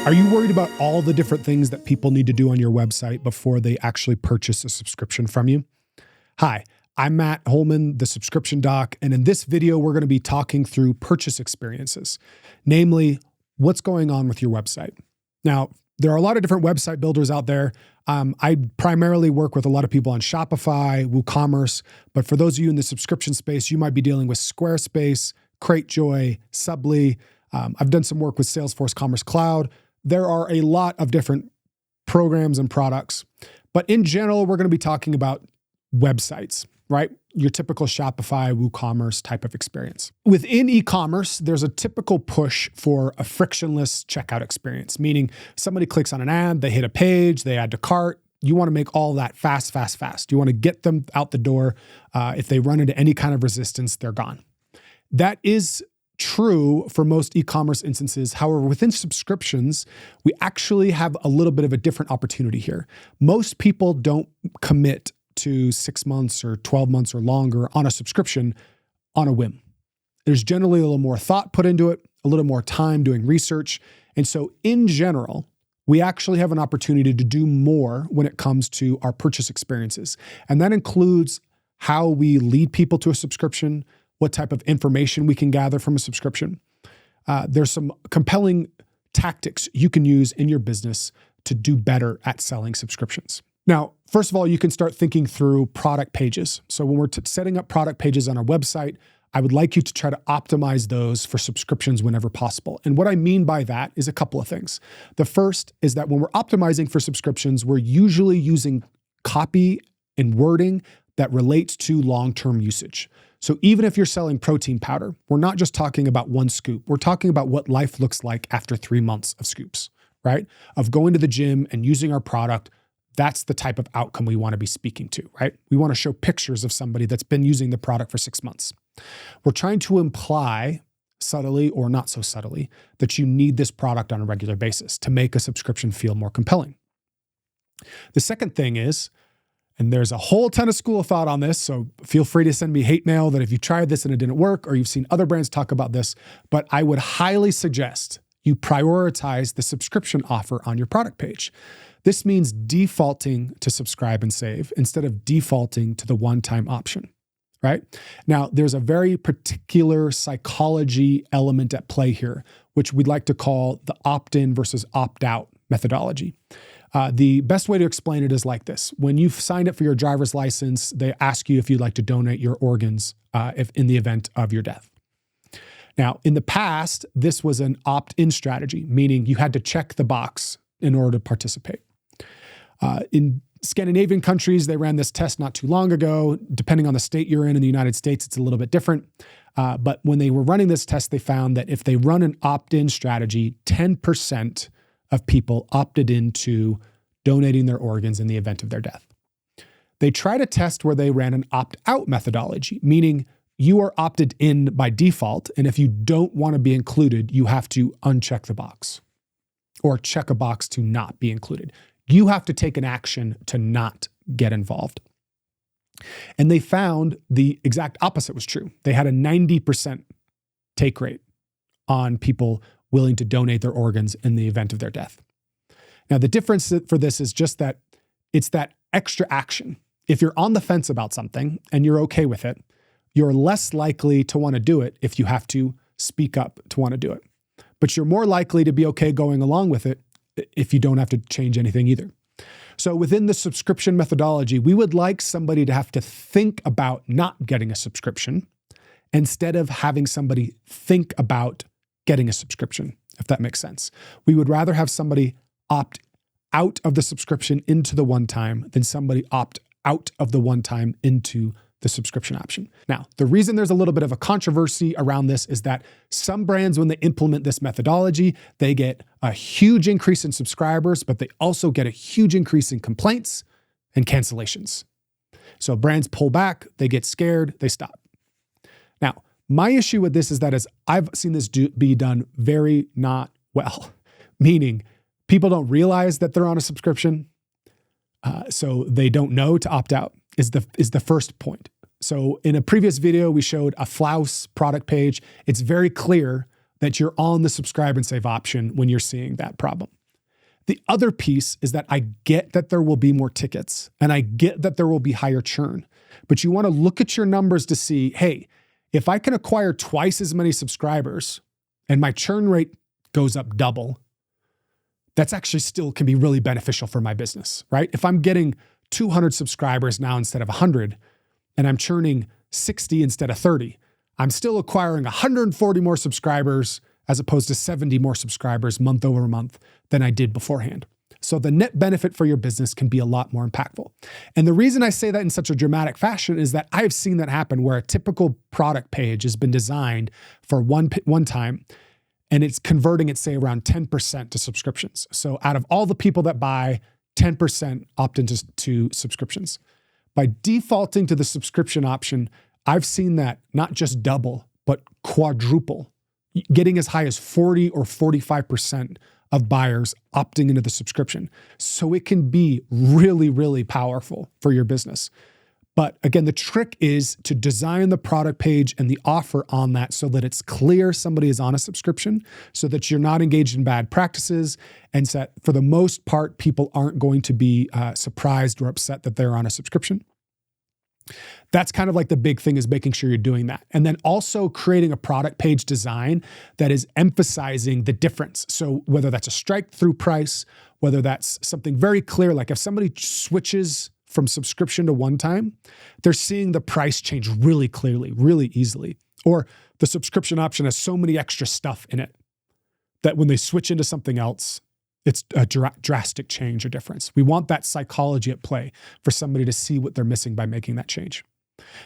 Are you worried about all the different things that people need to do on your website before they actually purchase a subscription from you? Hi, I'm Matt Holman, the Subscription Doc, and in this video, we're going to be talking through purchase experiences, namely what's going on with your website. Now, there are a lot of different website builders out there. I primarily work with a lot of people on Shopify, WooCommerce, but for those of you in the subscription space, you might be dealing with Squarespace, Cratejoy, Subly. I've done some work with Salesforce Commerce Cloud. There are a lot of different programs and products, but in general, we're going to be talking about websites, right? Your typical Shopify, WooCommerce type of experience. Within e-commerce, there's a typical push for a frictionless checkout experience, meaning somebody clicks on an ad, they hit a page, they add to cart. You want to make all that fast, fast, fast. You want to get them out the door. If they run into any kind of resistance, they're gone. That is true for most e-commerce instances. However, within subscriptions, we actually have a little bit of a different opportunity here. Most people don't commit to 6 months or 12 months or longer on a subscription on a whim. There's generally a little more thought put into it, a little more time doing research. And so in general, we actually have an opportunity to do more when it comes to our purchase experiences. And that includes how we lead people to a subscription, what type of information we can gather from a subscription. There's some compelling tactics you can use in your business to do better at selling subscriptions. Now, first of all, you can start thinking through product pages. So when we're setting up product pages on our website, I would like you to try to optimize those for subscriptions whenever possible. And what I mean by that is a couple of things. The first is that when we're optimizing for subscriptions, we're usually using copy and wording that relates to long-term usage. So even if you're selling protein powder, we're not just talking about one scoop. We're talking about what life looks like after 3 months of scoops, right? Of going to the gym and using our product. That's the type of outcome we want to be speaking to, right? We want to show pictures of somebody that's been using the product for 6 months. We're trying to imply, subtly or not so subtly, that you need this product on a regular basis to make a subscription feel more compelling. The second thing is, and there's a whole ton of school of thought on this, so feel free to send me hate mail that if you tried this and it didn't work, or you've seen other brands talk about this, but I would highly suggest you prioritize the subscription offer on your product page. This means defaulting to subscribe and save instead of defaulting to the one-time option, right? Now, there's a very particular psychology element at play here, which we'd like to call the opt-in versus opt-out methodology. The best way to explain it is like this. When you've signed up for your driver's license, they ask you if you'd like to donate your organs if in the event of your death. Now, in the past, this was an opt-in strategy, meaning you had to check the box in order to participate. In Scandinavian countries, they ran this test not too long ago. Depending on the state you're in the United States, it's a little bit different. But when they were running this test, they found that if they run an opt-in strategy, 10% of people opted into donating their organs in the event of their death. They tried a test where they ran an opt-out methodology, meaning you are opted in by default, and if you don't want to be included, you have to uncheck the box or check a box to not be included. You have to take an action to not get involved. And they found the exact opposite was true. They had a 90% take rate on people willing to donate their organs in the event of their death. Now, the difference for this is just that it's that extra action. If you're on the fence about something and you're okay with it, you're less likely to want to do it if you have to speak up to want to do it. But you're more likely to be okay going along with it if you don't have to change anything either. So within the subscription methodology, we would like somebody to have to think about not getting a subscription instead of having somebody think about getting a subscription, if that makes sense. We would rather have somebody opt out of the subscription into the one-time than somebody opt out of the one-time into the subscription option. Now, the reason there's a little bit of a controversy around this is that some brands, when they implement this methodology, they get a huge increase in subscribers, but they also get a huge increase in complaints and cancellations. So brands pull back, they get scared, they stop. Now, my issue with this is that as I've seen this be done very not well, meaning people don't realize that they're on a subscription, so they don't know to opt out is the first point. So in a previous video, we showed a Flaus product page. It's very clear that you're on the subscribe and save option when you're seeing that problem. The other piece is that I get that there will be more tickets and I get that there will be higher churn, but you want to look at your numbers to see, hey, if I can acquire twice as many subscribers and my churn rate goes up double, that's actually still can be really beneficial for my business, right? If I'm getting 200 subscribers now instead of 100 and I'm churning 60 instead of 30, I'm still acquiring 140 more subscribers as opposed to 70 more subscribers month over month than I did beforehand. So the net benefit for your business can be a lot more impactful. And the reason I say that in such a dramatic fashion is that I've seen that happen where a typical product page has been designed for one time and it's converting it, say, around 10% to subscriptions. So out of all the people that buy, 10% opt into subscriptions. By defaulting to the subscription option, I've seen that not just double, but quadruple, getting as high as 40 or 45% of buyers opting into the subscription. So it can be really, really powerful for your business. But again, the trick is to design the product page and the offer on that so that it's clear somebody is on a subscription, so that you're not engaged in bad practices, and so that for the most part, people aren't going to be surprised or upset that they're on a subscription. That's kind of like the big thing, is making sure you're doing that. And then also creating a product page design that is emphasizing the difference. So whether that's a strike through price, whether that's something very clear, like if somebody switches from subscription to one time, they're seeing the price change really clearly, really easily. Or the subscription option has so many extra stuff in it that when they switch into something else, it's a drastic change or difference. We want that psychology at play for somebody to see what they're missing by making that change.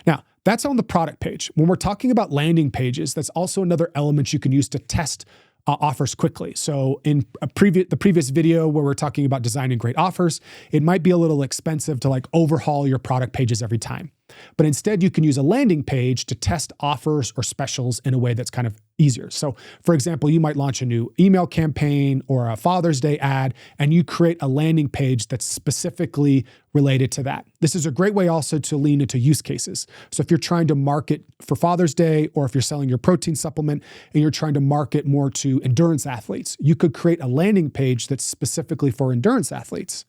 Now, that's on the product page. When we're talking about landing pages, that's also another element you can use to test offers quickly. So in the previous video where we're talking about designing great offers, it might be a little expensive to like overhaul your product pages every time. But instead, you can use a landing page to test offers or specials in a way that's kind of easier. So for example, you might launch a new email campaign or a Father's Day ad, and you create a landing page that's specifically related to that. This is a great way also to lean into use cases. So if you're trying to market for Father's Day, or if you're selling your protein supplement and you're trying to market more to endurance athletes, you could create a landing page that's specifically for endurance athletes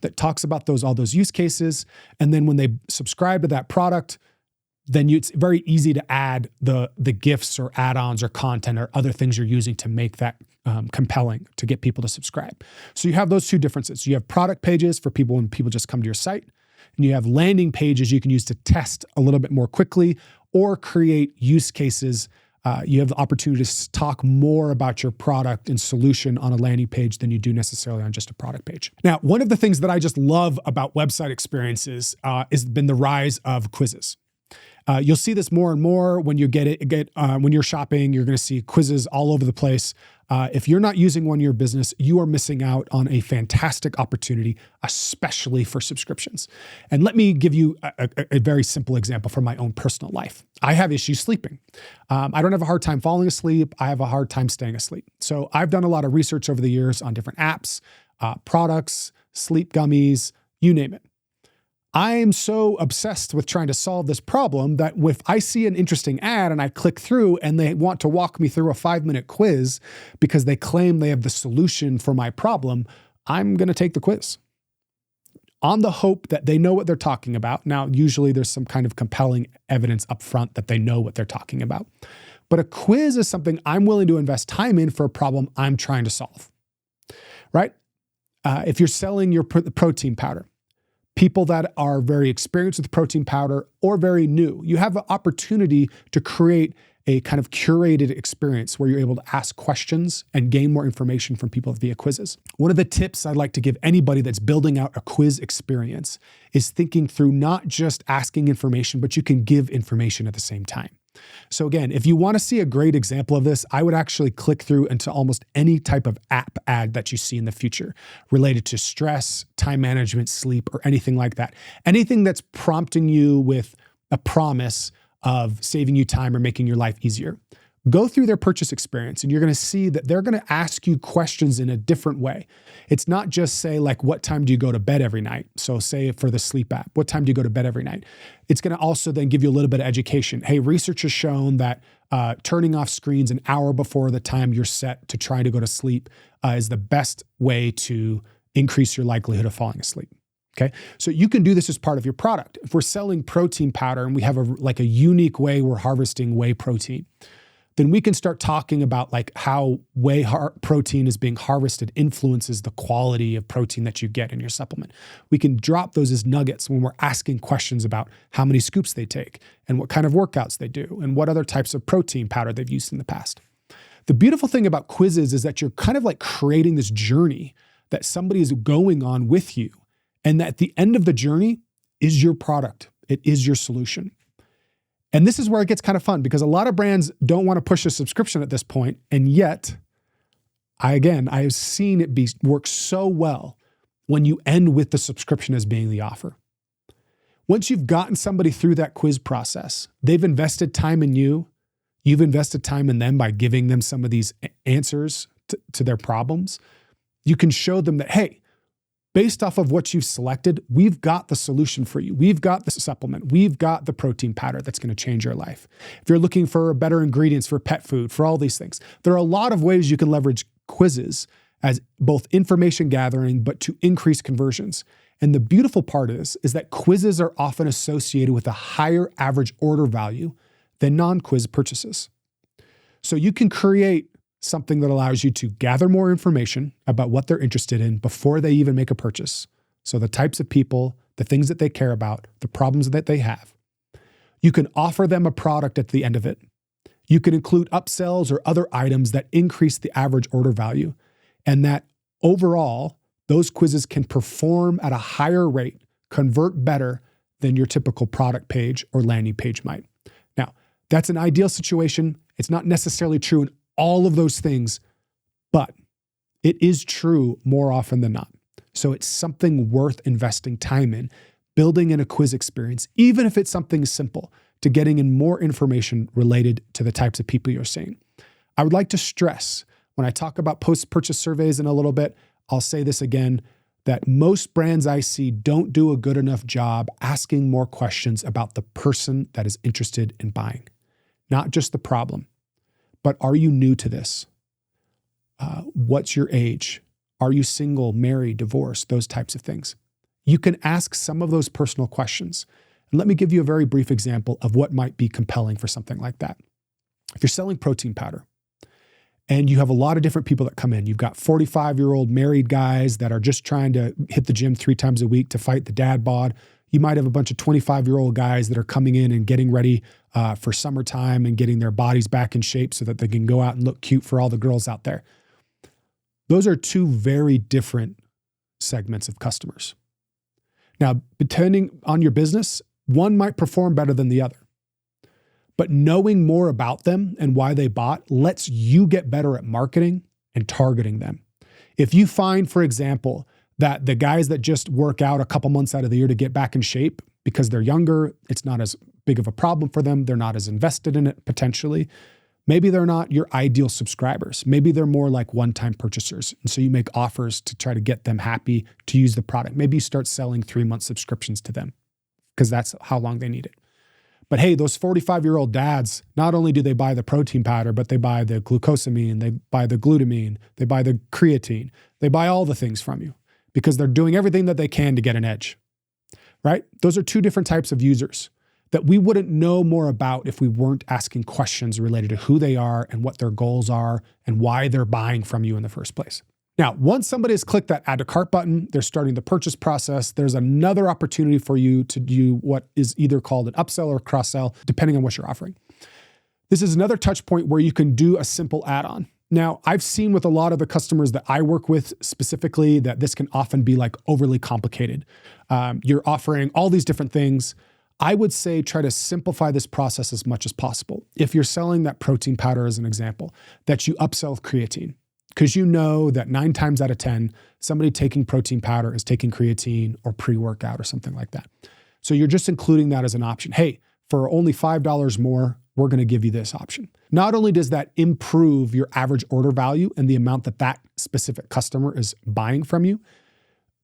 that talks about all those use cases. And then when they subscribe to that product, then it's very easy to add the gifts or add-ons or content or other things you're using to make that compelling to get people to subscribe. So you have those two differences. You have product pages for people when people just come to your site, and you have landing pages you can use to test a little bit more quickly or create use cases. You have the opportunity to talk more about your product and solution on a landing page than you do necessarily on just a product page. Now, one of the things that I just love about website experiences has been the rise of quizzes. You'll see this more and more when you when you're shopping. You're going to see quizzes all over the place. If you're not using one in your business, you are missing out on a fantastic opportunity, especially for subscriptions. And let me give you a very simple example from my own personal life. I have issues sleeping. I don't have a hard time falling asleep. I have a hard time staying asleep. So I've done a lot of research over the years on different apps, products, sleep gummies, you name it. I am so obsessed with trying to solve this problem that if I see an interesting ad and I click through and they want to walk me through a 5-minute quiz because they claim they have the solution for my problem, I'm going to take the quiz on the hope that they know what they're talking about. Now, usually there's some kind of compelling evidence up front that they know what they're talking about. But a quiz is something I'm willing to invest time in for a problem I'm trying to solve, right? If you're selling your protein powder, people that are very experienced with protein powder or very new, you have an opportunity to create a kind of curated experience where you're able to ask questions and gain more information from people via quizzes. One of the tips I'd like to give anybody that's building out a quiz experience is thinking through not just asking information, but you can give information at the same time. So again, if you want to see a great example of this, I would actually click through into almost any type of app ad that you see in the future related to stress, time management, sleep, or anything like that. Anything that's prompting you with a promise of saving you time or making your life easier. Go through their purchase experience and you're going to see that they're going to ask you questions in a different way. It's not just say like, what time do you go to bed every night? So say for the sleep app, what time do you go to bed every night? It's going to also then give you a little bit of education. Hey, research has shown that turning off screens an hour before the time you're set to try to go to sleep is the best way to increase your likelihood of falling asleep. Okay. So you can do this as part of your product. If we're selling protein powder and we have a unique way we're harvesting whey protein, then we can start talking about like how whey protein is being harvested influences the quality of protein that you get in your supplement. We can drop those as nuggets when we're asking questions about how many scoops they take and what kind of workouts they do and what other types of protein powder they've used in the past. The beautiful thing about quizzes is that you're kind of like creating this journey that somebody is going on with you. And that at the end of the journey is your product. It is your solution. And this is where it gets kind of fun because a lot of brands don't want to push a subscription at this point. And yet, I have seen it work so well when you end with the subscription as being the offer. Once you've gotten somebody through that quiz process, they've invested time in you. You've invested time in them by giving them some of these answers to their problems. You can show them that, hey, based off of what you've selected, we've got the solution for you. We've got the supplement. We've got the protein powder that's going to change your life. If you're looking for better ingredients for pet food, for all these things, there are a lot of ways you can leverage quizzes as both information gathering, but to increase conversions. And the beautiful part is that quizzes are often associated with a higher average order value than non-quiz purchases. So you can create something that allows you to gather more information about what they're interested in before they even make a purchase. So the types of people, the things that they care about, the problems that they have. You can offer them a product at the end of it. You can include upsells or other items that increase the average order value, and that overall, those quizzes can perform at a higher rate, convert better than your typical product page or landing page might. Now, that's an ideal situation. It's not necessarily true in all of those things, but it is true more often than not. So it's something worth investing time in, building in a quiz experience, even if it's something simple, to getting in more information related to the types of people you're seeing. I would like to stress, when I talk about post-purchase surveys in a little bit, I'll say this again, that most brands I see don't do a good enough job asking more questions about the person that is interested in buying, not just the problem. But are you new to this? What's your age? Are you single, married, divorced? Those types of things. You can ask some of those personal questions. And let me give you a very brief example of what might be compelling for something like that. If you're selling protein powder and you have a lot of different people that come in, you've got 45-year-old married guys that are just trying to hit the gym 3 times a week to fight the dad bod. You might have a bunch of 25-year-old guys that are coming in and getting ready for summertime and getting their bodies back in shape so that they can go out and look cute for all the girls out there. Those are two very different segments of customers. Now, depending on your business, one might perform better than the other. But knowing more about them and why they bought lets you get better at marketing and targeting them. If you find, for example, that the guys that just work out a couple months out of the year to get back in shape because they're younger, it's not as big of a problem for them. They're not as invested in it potentially. Maybe they're not your ideal subscribers. Maybe they're more like one-time purchasers. And so you make offers to try to get them happy to use the product. Maybe you start selling 3-month subscriptions to them because that's how long they need it. But hey, those 45-year-old dads, not only do they buy the protein powder, but they buy the glucosamine, they buy the glutamine, they buy the creatine, they buy all the things from you because they're doing everything that they can to get an edge, right? Those are two different types of users that we wouldn't know more about if we weren't asking questions related to who they are and what their goals are and why they're buying from you in the first place. Now, once somebody has clicked that add to cart button, they're starting the purchase process, there's another opportunity for you to do what is either called an upsell or cross-sell, depending on what you're offering. This is another touch point where you can do a simple add-on. Now, I've seen with a lot of the customers that I work with specifically that this can often be like overly complicated. You're offering all these different things. I would say try to simplify this process as much as possible. If you're selling that protein powder as an example, that you upsell creatine, because you know that 9 times out of 10, somebody taking protein powder is taking creatine or pre-workout or something like that. So you're just including that as an option. Hey, for only $5 more, we're going to give you this option. Not only does that improve your average order value and the amount that that specific customer is buying from you,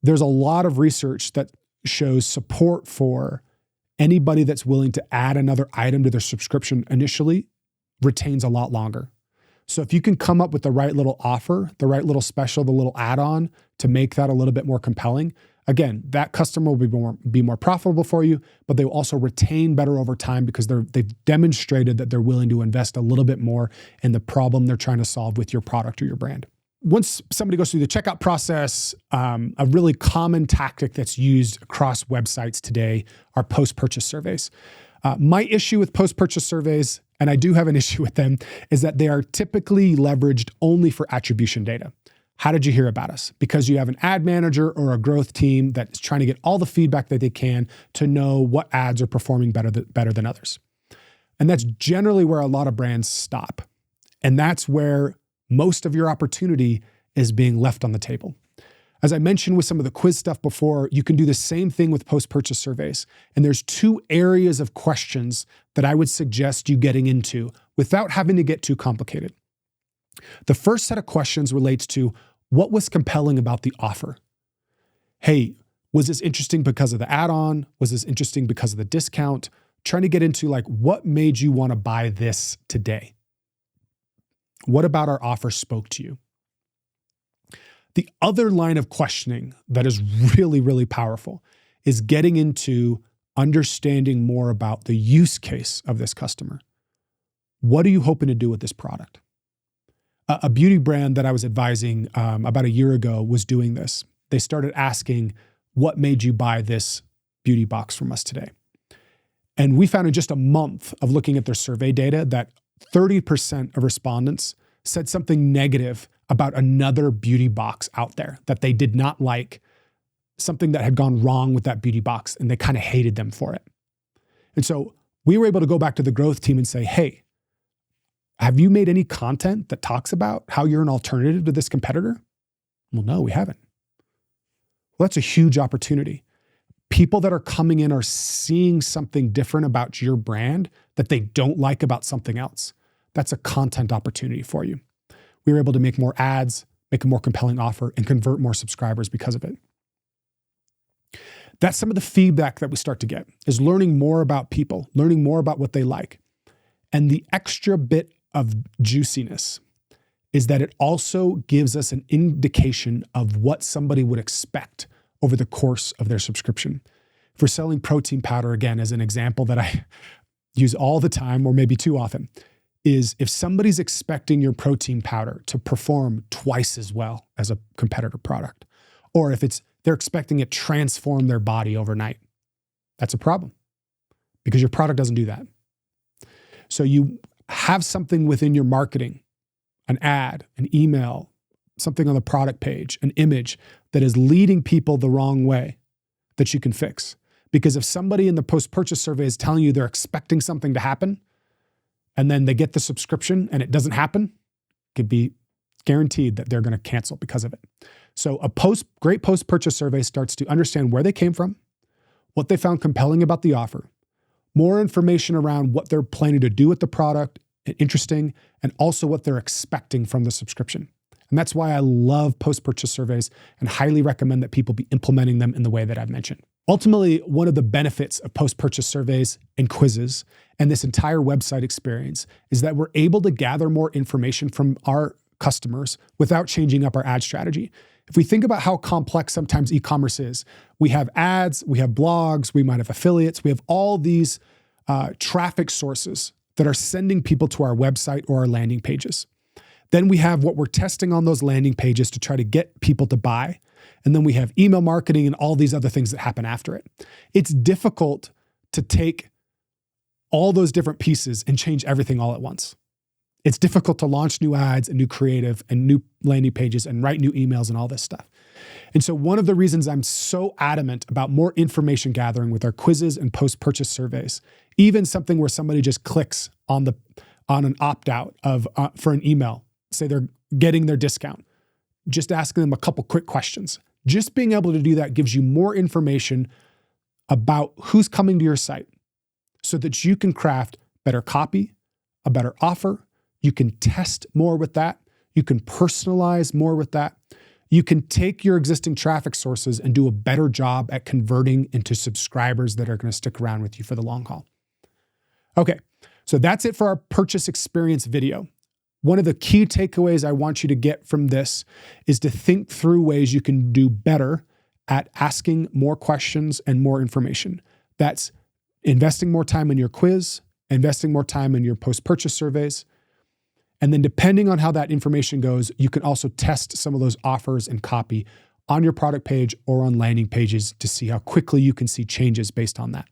there's a lot of research that shows support for anybody that's willing to add another item to their subscription initially retains a lot longer. So if you can come up with the right little offer, the right little special, the little add-on to make that a little bit more compelling, again, that customer will be more profitable for you, but they will also retain better over time because they've demonstrated that they're willing to invest a little bit more in the problem they're trying to solve with your product or your brand. Once somebody goes through the checkout process, a really common tactic that's used across websites today are post-purchase surveys. My issue with post-purchase surveys, and I do have an issue with them, is that they are typically leveraged only for attribution data. How did you hear about us? Because you have an ad manager or a growth team that's trying to get all the feedback that they can to know what ads are performing better than others. And that's generally where a lot of brands stop. And that's where most of your opportunity is being left on the table. As I mentioned with some of the quiz stuff before, you can do the same thing with post-purchase surveys. And there's two areas of questions that I would suggest you getting into without having to get too complicated. The first set of questions relates to what was compelling about the offer. Hey, was this interesting because of the add-on? Was this interesting because of the discount? Trying to get into like, what made you want to buy this today? What about our offer spoke to you? The other line of questioning that is really, really powerful is getting into understanding more about the use case of this customer. What are you hoping to do with this product? A beauty brand that I was advising about a year ago was doing this. They started asking, what made you buy this beauty box from us today? And we found in just a month of looking at their survey data that 30% of respondents said something negative about another beauty box out there that they did not like, something that had gone wrong with that beauty box, and they kind of hated them for it. And so we were able to go back to the growth team and say, hey, have you made any content that talks about how you're an alternative to this competitor? Well, no, we haven't. Well, that's a huge opportunity. People that are coming in are seeing something different about your brand that they don't like about something else. That's a content opportunity for you. We were able to make more ads, make a more compelling offer, and convert more subscribers because of it. That's some of the feedback that we start to get, is learning more about people, learning more about what they like. And the extra bit of juiciness is that it also gives us an indication of what somebody would expect over the course of their subscription. If we're selling protein powder, again, as an example that I use all the time, or maybe too often, is if somebody's expecting your protein powder to perform twice as well as a competitor product, or if they're expecting it transform their body overnight, that's a problem because your product doesn't do that. So you have something within your marketing, an ad, an email, something on the product page, an image that is leading people the wrong way that you can fix. Because if somebody in the post-purchase survey is telling you they're expecting something to happen, and then they get the subscription and it doesn't happen, it could be guaranteed that they're going to cancel because of it. So a great post-purchase survey starts to understand where they came from, what they found compelling about the offer, more information around what they're planning to do with the product, interesting, and also what they're expecting from the subscription. And that's why I love post-purchase surveys and highly recommend that people be implementing them in the way that I've mentioned. Ultimately, one of the benefits of post-purchase surveys and quizzes and this entire website experience is that we're able to gather more information from our customers without changing up our ad strategy. If we think about how complex sometimes e-commerce is, we have ads, we have blogs, we might have affiliates, we have all these traffic sources that are sending people to our website or our landing pages. Then we have what we're testing on those landing pages to try to get people to buy. And then we have email marketing and all these other things that happen after it. It's difficult to take all those different pieces and change everything all at once. It's difficult to launch new ads and new creative and new landing pages and write new emails and all this stuff. And so one of the reasons I'm so adamant about more information gathering with our quizzes and post-purchase surveys, even something where somebody just clicks on an opt-out for an email, say they're getting their discount, just asking them a couple quick questions. Just being able to do that gives you more information about who's coming to your site so that you can craft better copy, a better offer. You can test more with that. You can personalize more with that. You can take your existing traffic sources and do a better job at converting into subscribers that are going to stick around with you for the long haul. Okay, so that's it for our purchase experience video. One of the key takeaways I want you to get from this is to think through ways you can do better at asking more questions and more information. That's investing more time in your quiz, investing more time in your post-purchase surveys. And then depending on how that information goes, you can also test some of those offers and copy on your product page or on landing pages to see how quickly you can see changes based on that.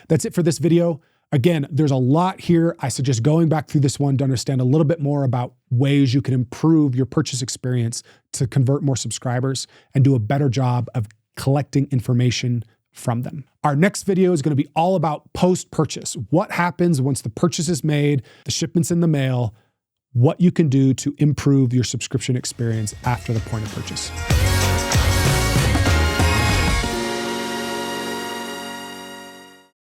That's it for this video. Again, there's a lot here. I suggest going back through this one to understand a little bit more about ways you can improve your purchase experience to convert more subscribers and do a better job of collecting information from them. Our next video is going to be all about post-purchase. What happens once the purchase is made, the shipment's in the mail, what you can do to improve your subscription experience after the point of purchase.